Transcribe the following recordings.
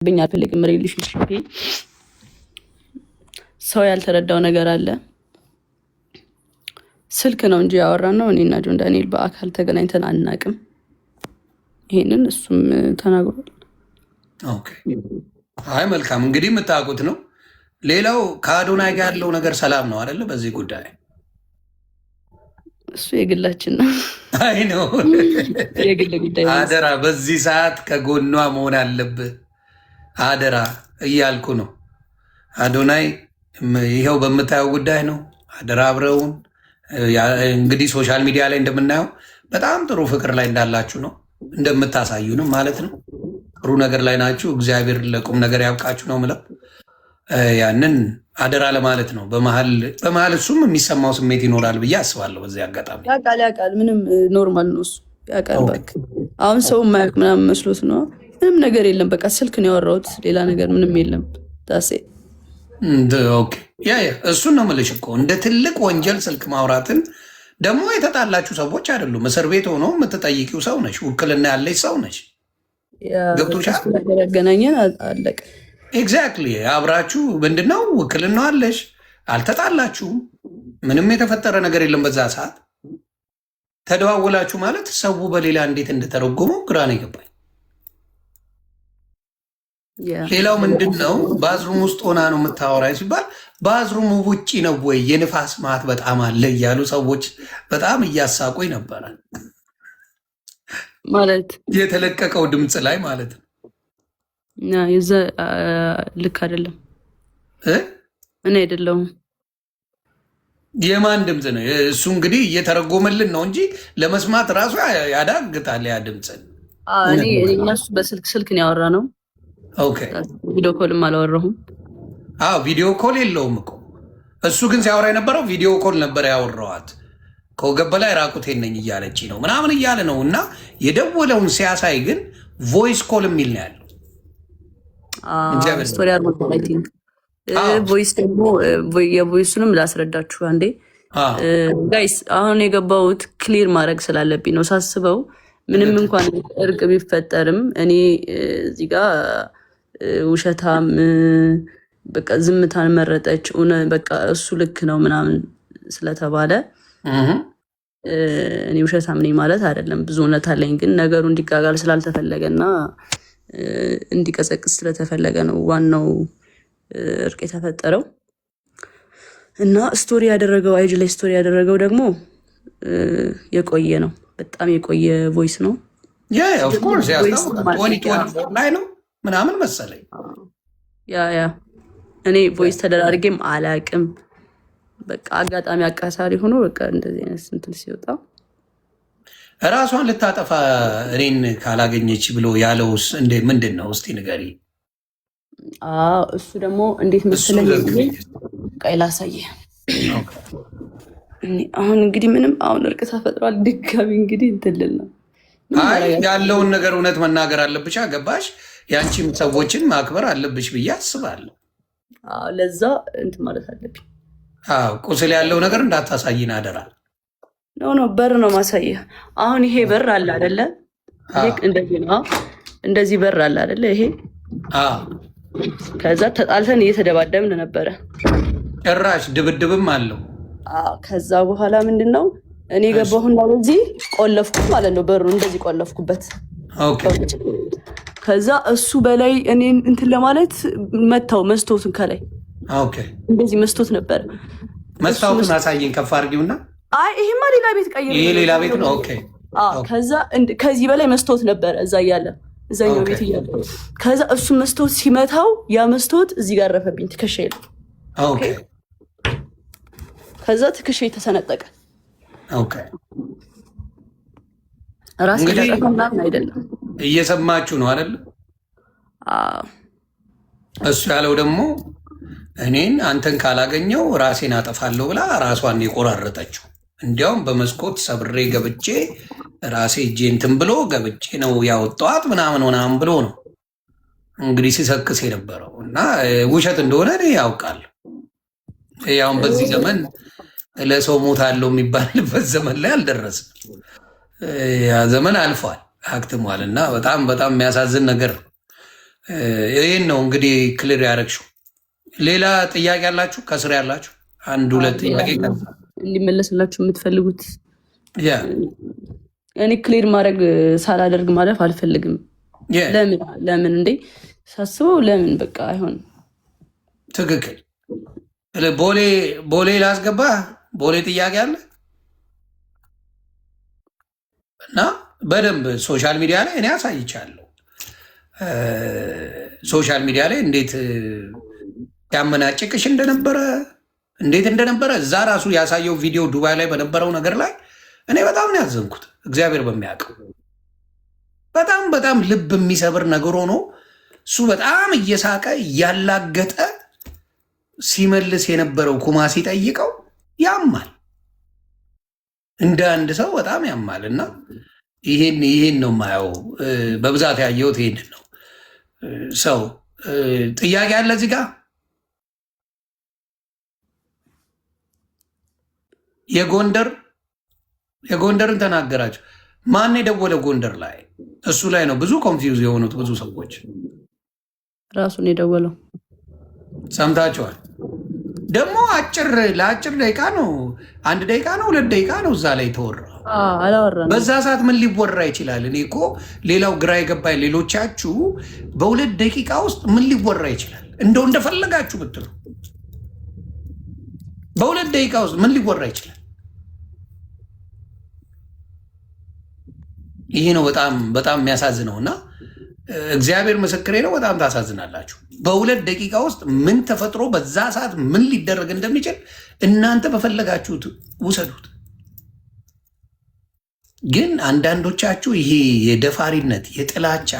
ብኛ አልፈልግም። ሪሌሽንሺፕ ሰው ያልተረዳው ነገር አለ። ስልክ ነው እንጂ ያወራን ነው። እኔና ጆን ዳንኤል በአካል ተገናኝተን አናቅም። ይሄንን እሱም ተናግሯል። ኦኬ አይ መልካም እንግዲህ የምታውቁት ነው። ሌላው ከአዶናይ ጋር ያለው ነገር ሰላም ነው አይደለ? በዚህ ጉዳይ እሱ የግላችን ነው። አይ ነው የግል ጉዳይ። አደራ በዚህ ሰዓት ከጎኗ መሆን አለብህ። አደራ እያልኩ ነው። አዶናይ ይኸው በምታየው ጉዳይ ነው። አደራ አብረውን እንግዲህ ሶሻል ሚዲያ ላይ እንደምናየው በጣም ጥሩ ፍቅር ላይ እንዳላችሁ ነው እንደምታሳዩንም ማለት ነው። ጥሩ ነገር ላይ ናችሁ። እግዚአብሔር ለቁም ነገር ያብቃችሁ ነው ምለው። ያንን አደራ ለማለት ነው። በመሀል እሱም የሚሰማው ስሜት ይኖራል ብዬ አስባለሁ። በዚህ አጋጣሚ ያውቃል። ምንም ኖርማል ነው እሱ ያውቃል። በቃ አሁን ሰው የማያውቅ ምናምን መስሎት ነው። ምንም ነገር የለም። በቃ ስልክ ነው ያወራሁት፣ ሌላ ነገር ምንም የለም። ዳሴ እሱን ነው የምልሽ እኮ እንደ ትልቅ ወንጀል ስልክ ማውራትን ደግሞ የተጣላችሁ ሰዎች አይደሉም። እስር ቤት ሆኖ የምትጠይቂው ሰው ነች። ውክልና ያለች ሰው ነች። ገብቶሻል? ያገናኘን አለቀ። ኤግዛክትሊ አብራችሁ ምንድነው ውክልና አለሽ። አልተጣላችሁም። ምንም የተፈጠረ ነገር የለም። በዛ ሰዓት ተደዋወላችሁ ማለት ሰው በሌላ እንዴት እንደተረጎመው ግራ ነው የገባኝ። ሌላው ምንድን ነው ባዝሩም ውስጥ ሆና ነው የምታወራኝ ሲባል ባዝሩሙ ውጪ ነው ወይ የንፋስ ማት በጣም አለ እያሉ ሰዎች በጣም እያሳቁኝ ነበረ። ማለት የተለቀቀው ድምፅ ላይ ማለት ነው። ልክ አይደለም። እኔ አይደለሁም። የማን ድምፅ ነው እሱ? እንግዲህ እየተረጎመልን ነው እንጂ ለመስማት ራሱ ያዳግታል ያ ድምፅን። እነሱ በስልክ ነው ያወራ ነው። ኦኬ ቪዲዮ ኮልም አላወራሁም። ቪዲዮ ኮል የለውም እኮ እሱ ግን ሲያወራ የነበረው ቪዲዮ ኮል ነበር ያወራዋት። ከወገብ በላይ ራቁቴን ነኝ እያለች ነው ምናምን እያለ ነው። እና የደወለውን ሲያሳይ ግን ቮይስ ኮል የሚል ነው ያለው። ቮይስ ደግሞ የቮይሱንም ላስረዳችሁ አንዴ ጋይስ። አሁን የገባሁት ክሊር ማድረግ ስላለብኝ ነው ሳስበው። ምንም እንኳን እርቅ ቢፈጠርም እኔ እዚህ ጋር ውሸታም በቃ ዝምታን መረጠች በቃ እሱ ልክ ነው ምናምን ስለተባለ እኔ ውሸታም ነኝ ማለት አይደለም። ብዙ እውነት አለኝ። ግን ነገሩ እንዲጋጋል ስላልተፈለገና እንዲቀሰቅስ ስለተፈለገ ነው ዋናው እርቅ የተፈጠረው። እና ስቶሪ ያደረገው አይጅ ላይ ስቶሪ ያደረገው ደግሞ የቆየ ነው። በጣም የቆየ ቮይስ ነው። ላይ ነው ምናምን መሰለኝ። እኔ ቮይስ ተደራርጌም አላቅም። በቃ አጋጣሚ አቃሳሪ ሆኖ በቃ እንደዚህ አይነት ስንትል ሲወጣ እራሷን ልታጠፋ እኔን ካላገኘች ብሎ ያለውስ ምንድን ነው? እስቲ ንገሪ። እሱ ደግሞ እንዴት መሰለኝ ቀይ ላሳየ። አሁን እንግዲህ ምንም አሁን እርቅ ተፈጥሯል። ድጋሚ እንግዲህ እንትልል ነው ያለውን ነገር እውነት መናገር አለብሽ። ገባሽ? ያንቺም ሰዎችን ማክበር አለብሽ ብዬ አስባለሁ። ለዛ እንትን ማለት አለብኝ። ቁስል ያለው ነገር እንዳታሳይን አደራ። ኖ በር ነው ማሳየ። አሁን ይሄ በር አለ አይደለ? እንደዚህ ነው። እንደዚህ በር አለ አይደለ? ይሄ ከዛ ተጣልተን እየተደባደብን ነበረ። ጭራሽ ድብድብም አለው። ከዛ በኋላ ምንድን ነው እኔ ገባሁና በዚህ ቆለፍኩ ማለት ነው። በሩ እንደዚህ ቆለፍኩበት። ከዛ እሱ በላይ እኔ እንትን ለማለት መታው መስቶቱን ከላይ እንደዚህ መስቶት ነበረ። መስታወቱን አሳየኝ ከፍ አድርጊውና። ይሄማ ሌላ ቤት ቀይር። ይሄ ሌላ ቤት ነው። ከዛ ከዚህ በላይ መስቶት ነበረ እዛ እያለ እዛኛው ቤት እያለ። ከዛ እሱ መስቶት ሲመታው ያ መስቶት እዚህ ጋር ረፈብኝ ትከሻዬ ላይ። ከዛ ትከሻዬ ተሰነጠቀ። ራስ ተጠቅሞ ምናምን አይደለም። እየሰማችሁ ነው አይደል? እሱ ያለው ደግሞ እኔን አንተን ካላገኘው ራሴን አጠፋለሁ ብላ ራሷን የቆራረጠችው። እንዲያውም በመስኮት ሰብሬ ገብቼ ራሴ እጄ እንትን ብሎ ገብቼ ነው ያወጣኋት ምናምን ብሎ ነው እንግዲህ ሲሰክስ የነበረው። እና ውሸት እንደሆነ እኔ ያውቃለሁ። ያውን በዚህ ዘመን ለሰው ሞታለሁ የሚባልበት ዘመን ላይ አልደረስም። ያ ዘመን አልፏል፣ አክትሟል። እና በጣም በጣም የሚያሳዝን ነገር ነው። ይህን ነው እንግዲህ ክሊር ያደረግሽው። ሌላ ጥያቄ ያላችሁ ከስር ያላችሁ አንድ ሁለት ጥያቄ እንዲመለስላችሁ የምትፈልጉት? እኔ ክሊር ማድረግ ሳላደርግ ማለፍ አልፈልግም። ለምን እንዴ ሳስበው ለምን በቃ አይሆን። ትክክል። ቦሌ ላስገባ። ቦሌ ጥያቄ አለ እና በደንብ ሶሻል ሚዲያ ላይ እኔ አሳይቻለሁ። ሶሻል ሚዲያ ላይ እንዴት ያመናጭቅሽ እንዴት እንደነበረ እዛ ራሱ ያሳየው ቪዲዮ ዱባይ ላይ በነበረው ነገር ላይ እኔ በጣም ነው ያዘንኩት። እግዚአብሔር በሚያውቀው በጣም ልብ የሚሰብር ነገር ሆኖ እሱ በጣም እየሳቀ እያላገጠ ሲመልስ የነበረው ኩማ ሲጠይቀው ያማል፣ እንደ አንድ ሰው በጣም ያማል። እና ይሄን ነው የማየው በብዛት ያየሁት ይሄንን ነው። ሰው ጥያቄ አለ እዚህ ጋር የጎንደርን ተናገራቸው። ማን የደወለ ጎንደር ላይ? እሱ ላይ ነው ብዙ ኮንፊውዝ የሆኑት ብዙ ሰዎች። ራሱን የደወለው ሰምታችኋል። ደግሞ ለአጭር ደቂቃ ነው፣ 1 ደቂቃ ነው 2 ደቂቃ ነው እዛ ላይ ተወራ። በዛ ሰዓት ምን ሊወራ ይችላል? እኔ እኮ ሌላው ግራ የገባኝ ሌሎቻችሁ በ2 ደቂቃ ውስጥ ምን ሊወራ ይችላል? እንደው እንደፈለጋችሁ ብትሉ በ2 ደቂቃ ውስጥ ምን ሊወራ ይችላል? ይሄ ነው በጣም የሚያሳዝነው። እና እግዚአብሔር ምስክሬ ነው፣ በጣም ታሳዝናላችሁ። በ2 ደቂቃ ውስጥ ምን ተፈጥሮ በዛ ሰዓት ምን ሊደረግ እንደሚችል እናንተ በፈለጋችሁት ውሰዱት። ግን አንዳንዶቻችሁ ይሄ የደፋሪነት የጥላቻ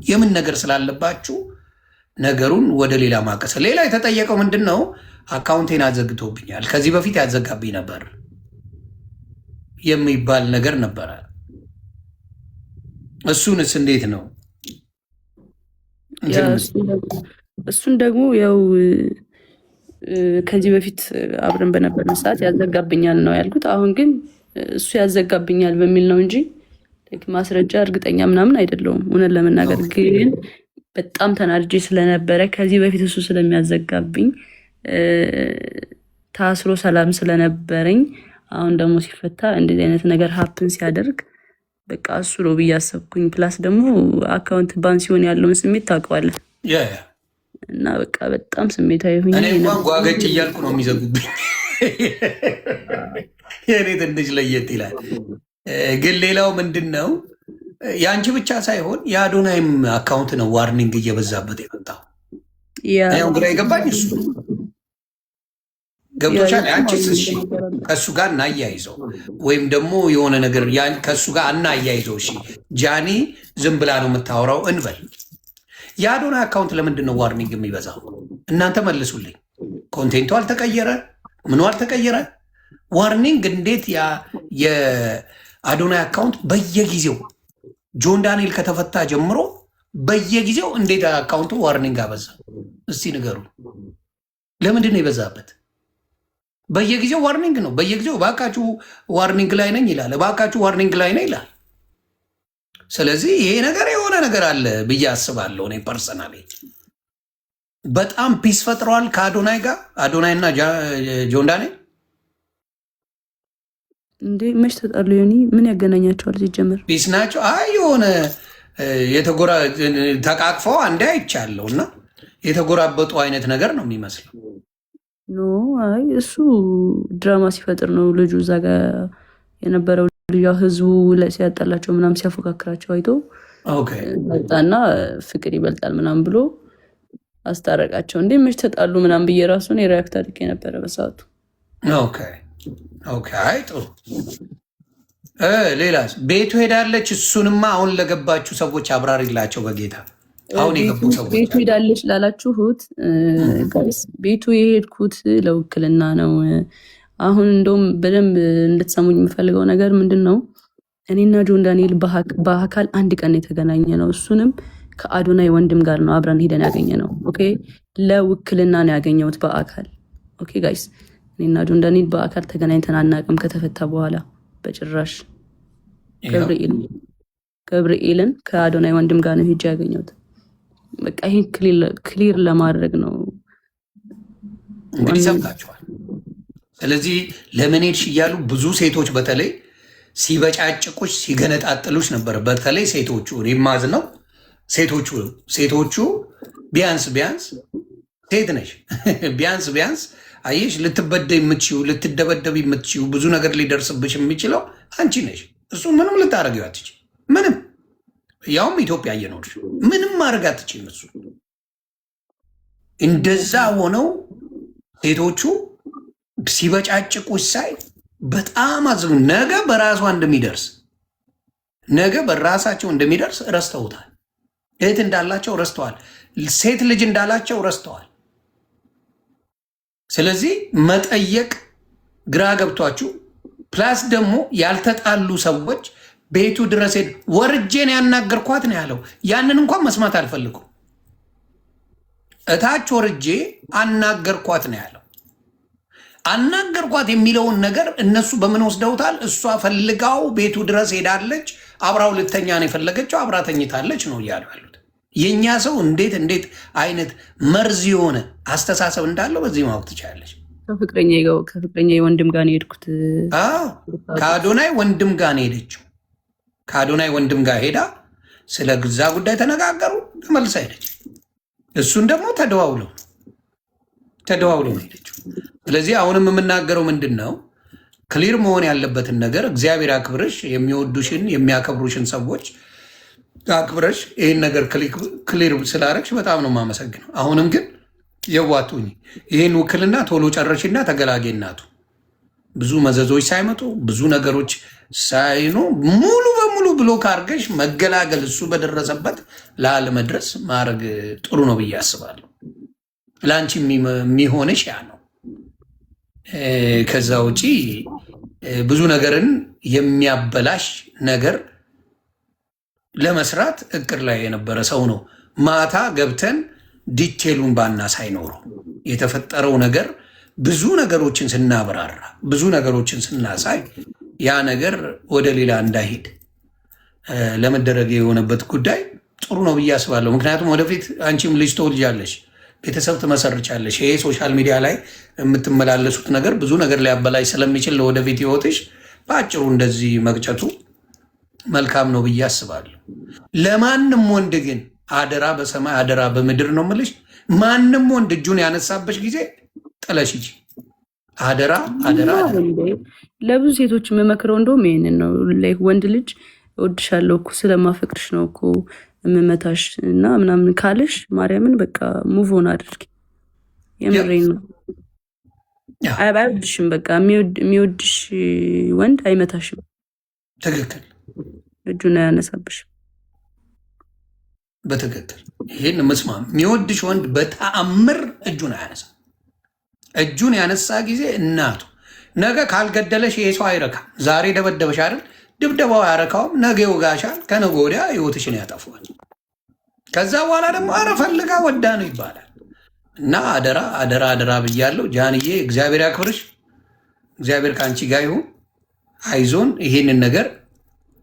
የምን ነገር ስላለባችሁ ነገሩን ወደ ሌላ ማቀሰ። ሌላ የተጠየቀው ምንድን ነው? አካውንቴን አዘግቶብኛል፣ ከዚህ በፊት ያዘጋብኝ ነበር የሚባል ነገር ነበረ። እሱንስ እንዴት ነው? እሱን ደግሞ ያው ከዚህ በፊት አብረን በነበርን ሰዓት ያዘጋብኛል ነው ያልኩት። አሁን ግን እሱ ያዘጋብኛል በሚል ነው እንጂ ማስረጃ እርግጠኛ ምናምን አይደለውም። እውነት ለመናገር ግን በጣም ተናድጄ ስለነበረ ከዚህ በፊት እሱ ስለሚያዘጋብኝ ታስሮ ሰላም ስለነበረኝ አሁን ደግሞ ሲፈታ እንደዚህ አይነት ነገር ሀፕን ሲያደርግ በቃ እሱ ነው ብዬ አሰብኩኝ። ፕላስ ደግሞ አካውንት ባን ሲሆን ያለውን ስሜት ታውቀዋለህ። እና በቃ በጣም ስሜታዊ ሆኜ እኔ እንኳን ጓገጭ እያልኩ ነው የሚዘጉብኝ። የእኔ ትንሽ ለየት ይላል። ግን ሌላው ምንድን ነው የአንቺ ብቻ ሳይሆን የአዶናይም አካውንት ነው ዋርኒንግ እየበዛበት የመጣው። ግራ የገባኝ እሱ ገብቶሻል። አንቺስ እሺ ከእሱ ጋር እናያይዘው ወይም ደግሞ የሆነ ነገር ከእሱ ጋር እናያይዘው። እሺ ጃኒ ዝም ብላ ነው የምታወራው እንበል። የአዶናይ አካውንት ለምንድን ነው ዋርኒንግ የሚበዛው? እናንተ መልሱልኝ። ኮንቴንቱ አልተቀየረ፣ ምኑ አልተቀየረ። ዋርኒንግ እንዴት የአዶናይ አካውንት በየጊዜው ጆን ዳንኤል ከተፈታ ጀምሮ በየጊዜው እንዴት አካውንቱ ዋርኒንግ አበዛ? እስቲ ንገሩ። ለምንድን ነው የበዛበት? በየጊዜው ዋርኒንግ ነው። በየጊዜው እባካችሁ ዋርኒንግ ላይ ነኝ ይላል፣ እባካችሁ ዋርኒንግ ላይ ነኝ ይላል። ስለዚህ ይሄ ነገር የሆነ ነገር አለ ብዬ አስባለሁ። እኔ ፐርሰናሊ በጣም ፒስ ፈጥረዋል ከአዶናይ ጋር፣ አዶናይ እና ጆን ዳንኤል እንዴ መች ተጣሉ? ዮኒ ምን ያገናኛቸዋል? ሲጀምር ፒስ ናቸው። አይ የሆነ ተቃቅፈው አንዴ አይቻለሁ እና የተጎራበጡ አይነት ነገር ነው የሚመስለው። ኖ አይ እሱ ድራማ ሲፈጥር ነው። ልጁ እዛ ጋር የነበረው ልጅ ህዝቡ ሲያጣላቸው ምናምን ሲያፎካክራቸው አይቶ መጣና ፍቅር ይበልጣል ምናምን ብሎ አስታረቃቸው። እንዴ መች ተጣሉ ምናምን ብዬ ራሱን የሪያክት አድርጌ ነበረ በሰዓቱ። አይ ጥሩ። ሌላስ ቤቱ ሄዳለች። እሱንማ አሁን ለገባችሁ ሰዎች አብራሪላቸው በጌታ። አሁን የገቡ ሰዎች ቤቱ ሄዳለች ላላችሁት ቤቱ የሄድኩት ለውክልና ነው። አሁን እንደውም በደንብ እንድትሰሙኝ የምፈልገው ነገር ምንድን ነው፣ እኔና ጆን ዳንኤል በአካል አንድ ቀን የተገናኘ ነው። እሱንም ከአዶናይ ወንድም ጋር ነው አብረን ሄደን ያገኘ ነው። ኦኬ ለውክልና ነው ያገኘሁት በአካል። ኦኬ ጋይስ እኔና ጆን ዳንኤል በአካል ተገናኝተን አናውቅም ከተፈታ በኋላ በጭራሽ። ገብርኤልን ከአዶናይ ወንድም ጋር ነው ሄጄ ያገኘሁት። በቃ ይሄን ክሊር ለማድረግ ነው እንግዲህ ሰምታችኋል። ስለዚህ ለምን ሄድሽ እያሉ ብዙ ሴቶች በተለይ ሲበጫጭቁሽ ሲገነጣጥሉሽ ነበር። በተለይ ሴቶቹ ሪማዝ ነው ሴቶቹ ቢያንስ ሴት ነሽ ቢያንስ አየሽ ልትበደ የምትችው ልትደበደብ የምትችው ብዙ ነገር ሊደርስብሽ የሚችለው አንቺ ነሽ። እሱ ምንም ልታደርጊው አትችይም። ምንም ያውም ኢትዮጵያ እየኖርሽ ምንም ማድረግ አትችይም። እሱ እንደዛ ሆነው ሴቶቹ ሲበጫጭቁሽ ሳይ በጣም አዝኑ። ነገ በራሳቸው እንደሚደርስ ረስተውታል። እህት እንዳላቸው ረስተዋል። ሴት ልጅ እንዳላቸው ረስተዋል። ስለዚህ መጠየቅ ግራ ገብቷችሁ ፕላስ ደግሞ ያልተጣሉ ሰዎች ቤቱ ድረስ ወርጄን ያናገርኳት ነው ያለው። ያንን እንኳን መስማት አልፈልጉም። እታች ወርጄ አናገርኳት ነው ያለው። አናገርኳት የሚለውን ነገር እነሱ በምን ወስደውታል? እሷ ፈልጋው ቤቱ ድረስ ሄዳለች፣ አብራው ልተኛ ነው የፈለገችው፣ አብራ ተኝታለች ነው እያሉ ያሉት። የእኛ ሰው እንዴት አይነት መርዝ የሆነ አስተሳሰብ እንዳለው በዚህ ማወቅ ትችላለች። ከፍቅረኛ ወንድም ጋር ነው የሄድኩት። ከአዶናይ ወንድም ጋር ነው የሄደችው። ከአዶናይ ወንድም ጋር ሄዳ ስለ ግዛ ጉዳይ ተነጋገሩ፣ ተመልሳ ሄደች። እሱን ደግሞ ተደዋውለው ነው ሄደችው። ስለዚህ አሁንም የምናገረው ምንድን ነው? ክሊር መሆን ያለበትን ነገር እግዚአብሔር አክብረሽ የሚወዱሽን የሚያከብሩሽን ሰዎች አክብረሽ ይህን ነገር ክሊር ስላረግሽ በጣም ነው የማመሰግነው። አሁንም ግን የዋቱኝ ይህን ውክልና ቶሎ ጨረሽና ተገላጌ እናቱ ብዙ መዘዞች ሳይመጡ ብዙ ነገሮች ሳይኑ ሙሉ በሙሉ ብሎክ አድርገሽ መገላገል እሱ በደረሰበት ላለመድረስ ማድረግ ጥሩ ነው ብዬ አስባለሁ። ለአንቺ የሚሆንሽ ያ ነው። ከዛ ውጪ ብዙ ነገርን የሚያበላሽ ነገር ለመስራት እቅድ ላይ የነበረ ሰው ነው። ማታ ገብተን ዲቴሉን ባና ሳይኖረው የተፈጠረው ነገር ብዙ ነገሮችን ስናብራራ ብዙ ነገሮችን ስናሳይ ያ ነገር ወደ ሌላ እንዳይሄድ ለመደረግ የሆነበት ጉዳይ ጥሩ ነው ብዬ አስባለሁ። ምክንያቱም ወደፊት አንቺም ልጅ ትወልጃለሽ፣ ቤተሰብ ትመሰርቻለሽ። ይሄ ሶሻል ሚዲያ ላይ የምትመላለሱት ነገር ብዙ ነገር ሊያበላሽ ስለሚችል ለወደፊት ህይወትሽ በአጭሩ እንደዚህ መቅጨቱ መልካም ነው ብዬ አስባለሁ። ለማንም ወንድ ግን አደራ በሰማይ አደራ በምድር ነው የምልሽ፣ ማንም ወንድ እጁን ያነሳበሽ ጊዜ ጥለሽ ሂጂ። አደራ። ለብዙ ሴቶች የምመክረው እንደውም ይሄንን ነው። ወንድ ልጅ እወድሻለሁ እኮ ስለማፈቅርሽ ነው እኮ የምመታሽ እና ምናምን ካለሽ ማርያምን በቃ ሙቭ ኦን አድርጊ። የምሬን ነው። አይወድሽም። በቃ የሚወድሽ ወንድ አይመታሽም። ትክክል። እጁን አያነሳብሽም። በትክክል ይህን መስማ የሚወድሽ ወንድ በተአምር እጁን አያነሳ። እጁን ያነሳ ጊዜ እናቱ ነገ ካልገደለሽ ይሄ ሰው አይረካም። ዛሬ ደበደበሽ አይደል? ድብደባው አያረካውም። ነገ ይወጋሻል። ከነገ ወዲያ ህይወትሽን ያጠፋል። ከዛ በኋላ ደግሞ አረ ፈልጋ ወዳ ነው ይባላል። እና አደራ ብያለሁ። ጃንዬ እግዚአብሔር ያክብርሽ። እግዚአብሔር ከአንቺ ጋር ይሁን። አይዞን። ይሄንን ነገር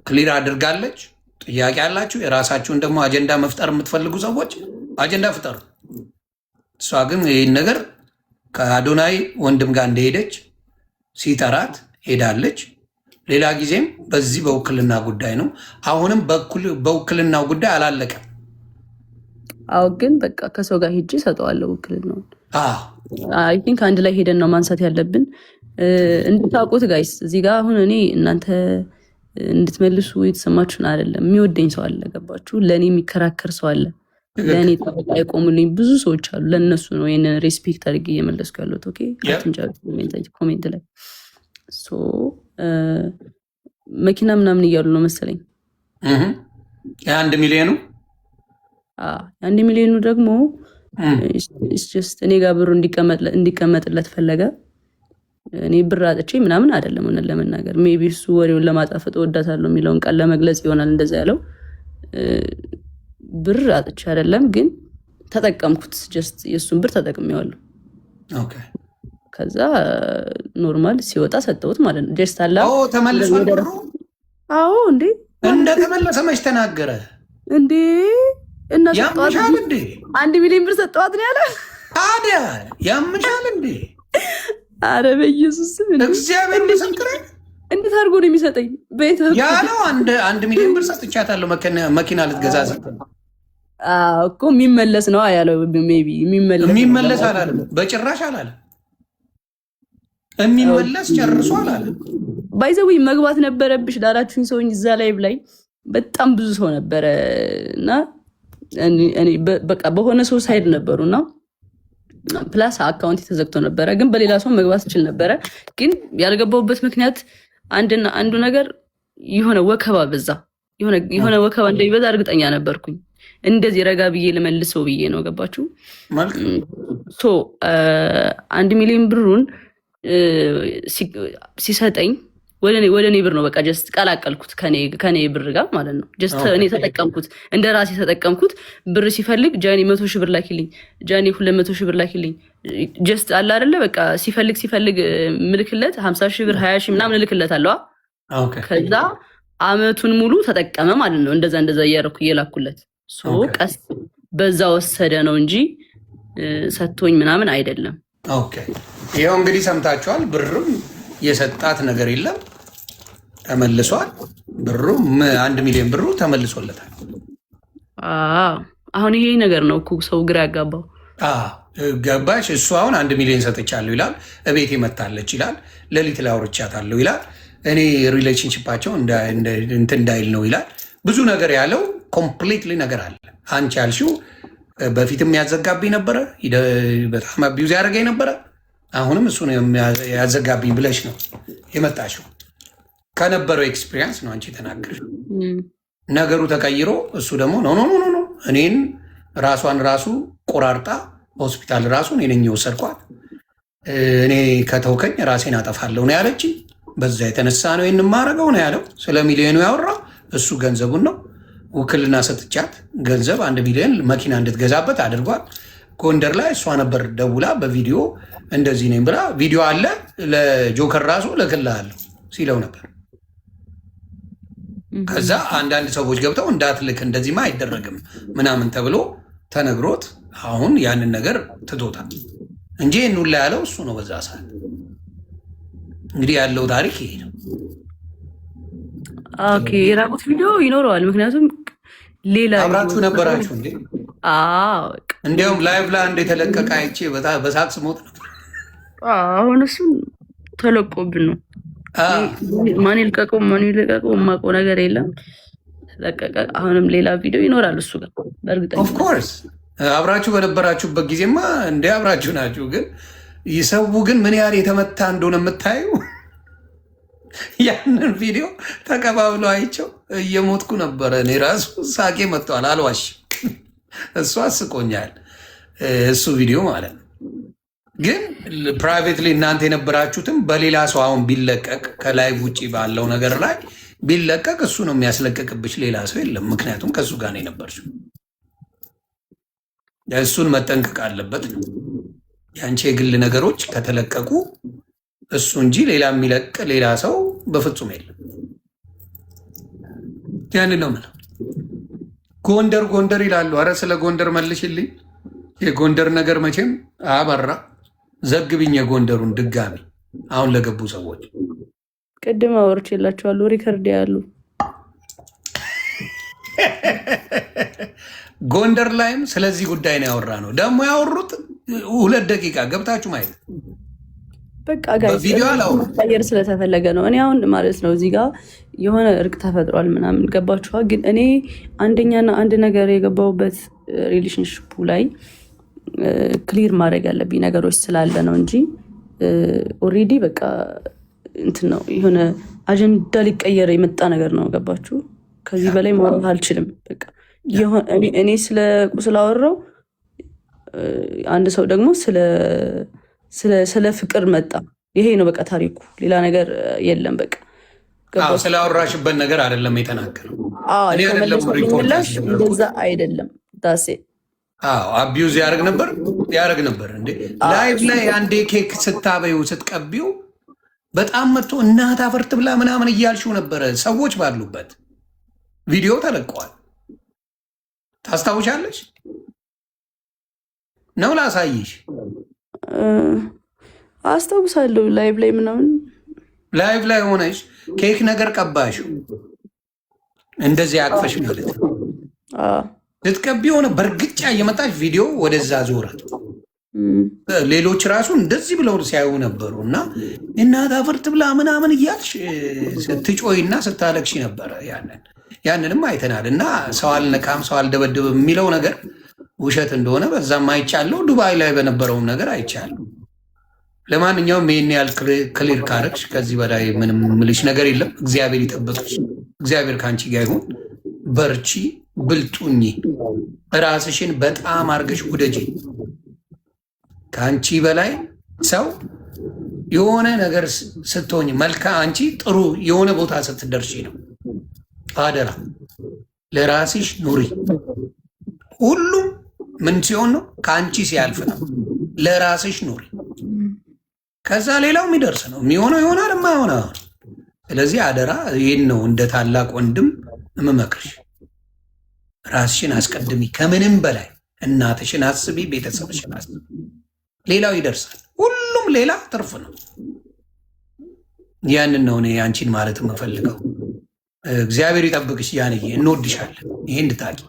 ክሊር አድርጋለች። ጥያቄ ያላችሁ የራሳችሁን ደግሞ አጀንዳ መፍጠር የምትፈልጉ ሰዎች አጀንዳ ፍጠሩ። እሷ ግን ይህን ነገር ከአዶናይ ወንድም ጋር እንደሄደች ሲጠራት ሄዳለች። ሌላ ጊዜም በዚህ በውክልና ጉዳይ ነው። አሁንም በውክልናው ጉዳይ አላለቀም። አዎ፣ ግን በቃ ከሰው ጋር ሄጄ እሰጠዋለሁ ውክልናውን። አይ ቲንክ አንድ ላይ ሄደን ነው ማንሳት ያለብን። እንድታውቁት ጋይስ፣ እዚህ ጋር አሁን እኔ እናንተ እንድትመልሱ የተሰማችሁን አይደለም። የሚወደኝ ሰው አለ፣ ገባችሁ? ለእኔ የሚከራከር ሰው አለ፣ ለእኔ ጠበቃ የቆሙልኝ ብዙ ሰዎች አሉ። ለእነሱ ነው ይህንን ሬስፔክት አድርጌ እየመለስኩ ያለሁት። ኦኬ፣ ኮሜንት ላይ መኪና ምናምን እያሉ ነው መሰለኝ። የ1 ሚሊዮኑ የ1 ሚሊዮኑ ደግሞ እኔ ጋር ብሩ እንዲቀመጥለት ፈለገ። እኔ ብር አጥቼ ምናምን አይደለም። ሆነን ለመናገር ሜይ ቢ እሱ ወሬውን ለማጣፈጥ እወዳታለሁ የሚለውን ቃል ለመግለጽ ይሆናል እንደዛ ያለው። ብር አጥቼ አይደለም፣ ግን ተጠቀምኩት። ጀስት የእሱን ብር ተጠቅሜዋለሁ። ከዛ ኖርማል ሲወጣ ሰጠሁት ማለት ነው። ጀስት አላ ተመልሷል ብሩ። አዎ፣ እንዴ እንደተመለሰ መች ተናገረ እንዴ? እና ያምሻል እንዴ? 1 ሚሊዮን ብር ሰጠዋት ነው ያለ። ታዲያ ያምሻል እንዴ? አረ በኢየሱስ እግዚአብሔር ምስክሬ። እንዴት አድርጎ ነው የሚሰጠኝ? ያለው 1 ሚሊዮን ብር ሰጥቻታለሁ መኪና ልትገዛ ስትል እኮ የሚመለስ ነው ያለው። ሜይ ቢ የሚመለስ አላለም፣ በጭራሽ አላለም። የሚመለስ ጨርሶ አላለም። ባይዘዊ መግባት ነበረብሽ ላላችሁኝ ሰውኝ እዛ ላይ በጣም ብዙ ሰው ነበረ እና በቃ በሆነ ሰው ሳይድ ነበሩና ፕላስ አካውንት ተዘግቶ ነበረ፣ ግን በሌላ ሰው መግባት ይችል ነበረ። ግን ያልገባውበት ምክንያት አንዱ ነገር የሆነ ወከባ በዛ፣ የሆነ ወከባ እንደሚበዛ እርግጠኛ ነበርኩኝ። እንደዚህ ረጋ ብዬ ልመልሰው ብዬ ነው። ገባችሁ? 1 ሚሊዮን ብሩን ሲሰጠኝ ወደ እኔ ብር ነው በቃ ጀስት ቀላቀልኩት ከኔ ብር ጋር ማለት ነው። ጀስት እኔ ተጠቀምኩት፣ እንደ ራሴ ተጠቀምኩት። ብር ሲፈልግ ጃኒ 100 ሺህ ብር ላኪልኝ፣ ጃኒ 200 ሺህ ብር ላኪልኝ። ጀስት አለ አይደለ በቃ ሲፈልግ ምልክለት 50 ሺህ ብር 20 ሺህ ምናምን ልክለት አለዋ። ከዛ አመቱን ሙሉ ተጠቀመ ማለት ነው። እንደዛ እያደረኩ እየላኩለት ቀስ በዛ ወሰደ ነው እንጂ ሰጥቶኝ ምናምን አይደለም። ይኸው እንግዲህ ሰምታችኋል። ብርም የሰጣት ነገር የለም፣ ተመልሷል። ብሩ 1 ሚሊዮን ብሩ ተመልሶለታል። አሁን ይሄ ነገር ነው እኮ ሰው ግራ ያጋባው። ገባሽ? እሱ አሁን 1 ሚሊዮን ሰጥቻለሁ ይላል፣ እቤቴ መታለች ይላል፣ ሌሊት ላይ አውርቻታለሁ ይላል፣ እኔ ሪሌሽንሽፓቸው እንትን እንዳይል ነው ይላል። ብዙ ነገር ያለው ኮምፕሊትሊ ነገር አለ። አንቺ ያልሽው በፊትም ያዘጋብኝ ነበረ፣ በጣም አቢዩዝ ያደረገኝ ነበረ። አሁንም እሱ ነው ያዘጋብኝ ብለሽ ነው የመጣሽው። ከነበረው ኤክስፒሪየንስ ነው አንቺ የተናገርሽው። ነገሩ ተቀይሮ እሱ ደግሞ ኖ እኔን ራሱ ቆራርጣ ሆስፒታል ራሱ እኔ ነኝ የወሰድኳት፣ እኔ ከተውከኝ ራሴን አጠፋለሁ ነው ያለች። በዛ የተነሳ ነው የማረገው ነው ያለው። ስለ ሚሊዮኑ ያወራው እሱ ገንዘቡን ነው። ውክልና ሰጥቻት ገንዘብ 1 ሚሊዮን መኪና እንድትገዛበት አድርጓል። ጎንደር ላይ እሷ ነበር ደውላ በቪዲዮ እንደዚህ ነኝ ብላ፣ ቪዲዮ አለ ለጆከር ራሱ ልክልሃለሁ ሲለው ነበር። ከዛ አንዳንድ ሰዎች ገብተው እንዳትልክ እንደዚህማ አይደረግም ምናምን ተብሎ ተነግሮት አሁን ያንን ነገር ትቶታል እንጂ ሁላ ያለው እሱ ነው በዛ ሰዓት። እንግዲህ ያለው ታሪክ ይሄ ነው። የራቁት ቪዲዮ ይኖረዋል። ምክንያቱም ሌላ አብራችሁ ነበራችሁ እንዴ? እንዲያውም ላይቭ ላይ አንድ የተለቀቀ አይቼ በሳቅስ ሞት ነበር። አሁን እሱን ተለቆብን ነው። ማን ይልቀቀው የማውቀው ነገር የለም። ተለቀቀ። አሁንም ሌላ ቪዲዮ ይኖራል እሱ ጋር በእርግጠኝነት። ኦፍኮርስ አብራችሁ በነበራችሁበት ጊዜማ እንደ አብራችሁ ናችሁ። ግን ይሰው ግን ምን ያህል የተመታ እንደሆነ የምታዩ ያንን ቪዲዮ ተቀባብሎ አይቸው እየሞትኩ ነበረ። እኔ ራሱ ሳቄ መጥተዋል፣ አልዋሽ። እሱ አስቆኛል፣ እሱ ቪዲዮ ማለት ነው። ግን ፕራይቬትሊ እናንተ የነበራችሁትም በሌላ ሰው አሁን ቢለቀቅ ከላይቭ ውጭ ባለው ነገር ላይ ቢለቀቅ እሱ ነው የሚያስለቀቅብሽ፣ ሌላ ሰው የለም። ምክንያቱም ከእሱ ጋር ነው የነበርሽው። እሱን መጠንቀቅ አለበት ነው። የአንቺ የግል ነገሮች ከተለቀቁ እሱ እንጂ ሌላ የሚለቅ ሌላ ሰው በፍጹም የለም። ያን ነው የምለው። ጎንደር ይላሉ። አረ ስለ ጎንደር መልሽልኝ። የጎንደር ነገር መቼም አበራ። ዘግብኝ የጎንደሩን ድጋሚ አሁን ለገቡ ሰዎች ቅድም አወርቼላቸዋለሁ። ሪከርድ ያሉ ጎንደር ላይም ስለዚህ ጉዳይ ነው ያወራ ነው። ደግሞ ያወሩት 2 ደቂቃ ገብታችሁ ማየት በቃ ጋር ስለተፈለገ ነው። እኔ አሁን ማለት ነው እዚህ ጋር የሆነ እርቅ ተፈጥሯል ምናምን ገባችኋል። ግን እኔ አንደኛና አንድ ነገር የገባሁበት ሪሌሽንሽፑ ላይ ክሊር ማድረግ ያለብኝ ነገሮች ስላለ ነው እንጂ ኦልሬዲ በቃ እንትን ነው የሆነ አጀንዳ ሊቀየር የመጣ ነገር ነው። ገባችሁ? ከዚህ በላይ ማውራት አልችልም። በቃ እኔ ስለ ቁስል አወራው፣ አንድ ሰው ደግሞ ስለ ፍቅር መጣ። ይሄ ነው በቃ ታሪኩ፣ ሌላ ነገር የለም። በቃ ስላወራሽበት ነገር አይደለም የተናገረው። ምላሽ እንደዛ አይደለም። ዳሴ አቢዩዝ ያደርግ ነበር እንዴ ላይቭ ላይ አንዴ ኬክ ስታበዩ ስትቀቢው በጣም መጥቶ እናት አፈርት ብላ ምናምን እያልሽው ነበረ። ሰዎች ባሉበት ቪዲዮ ተለቀዋል። ታስታውሻለሽ ነው? ላሳይሽ። አስታውሳለሁ። ላይቭ ላይ ምናምን ላይቭ ላይ ሆነሽ ኬክ ነገር ቀባሽው እንደዚህ አቅፈሽ ማለት ነው። ልትቀቢ የሆነ በእርግጫ እየመጣች ቪዲዮ ወደዛ ዞረ። ሌሎች ራሱ እንደዚህ ብለው ሲያዩ ነበሩ። እና እናት አፈርት ብላ ምናምን እያልሽ ስትጮይና ስታለቅሽ ነበረ። ያንንም አይተናል። እና ሰው አልነካም ሰው አልደበድብም የሚለው ነገር ውሸት እንደሆነ በዛም አይቻለሁ። ዱባይ ላይ በነበረውም ነገር አይቻለሁ። ለማንኛውም ይህን ያህል ክሊር ካረግሽ ከዚህ በላይ ምንም ምልሽ ነገር የለም። እግዚአብሔር ይጠብቅሽ። እግዚአብሔር ከአንቺ ጋር ይሁን። በርቺ፣ ብልጡኝ፣ ራስሽን በጣም አርገሽ ውደጂ። ከአንቺ በላይ ሰው የሆነ ነገር ስትሆኝ አንቺ ጥሩ የሆነ ቦታ ስትደርሺ ነው። አደራ ለራስሽ ኑሪ። ሁሉም ምን ሲሆን ነው? ከአንቺ ሲያልፍ ነው። ለራስሽ ኑሪ። ከዛ ሌላው የሚደርስ ነው። የሚሆነው ይሆናል፣ የማይሆነው። ስለዚህ አደራ ይህን ነው እንደ ታላቅ ወንድም የምመክርሽ። ራስሽን አስቀድሚ። ከምንም በላይ እናትሽን አስቢ፣ ቤተሰብሽን አስቢ። ሌላው ይደርሳል። ሁሉም ሌላ ትርፍ ነው። ያንን ነው እኔ አንቺን ማለት የምፈልገው። እግዚአብሔር ይጠብቅሽ ያንዬ፣ እንወድሻለን። ይሄ እንድታቂ።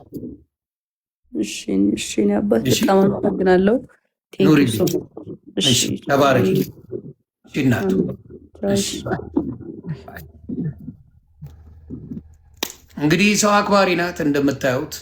እሺ አባት በጣም አመሰግናለሁ። ተባረኪ እናቱ። እንግዲህ ሰው አክባሪ ናት እንደምታዩት።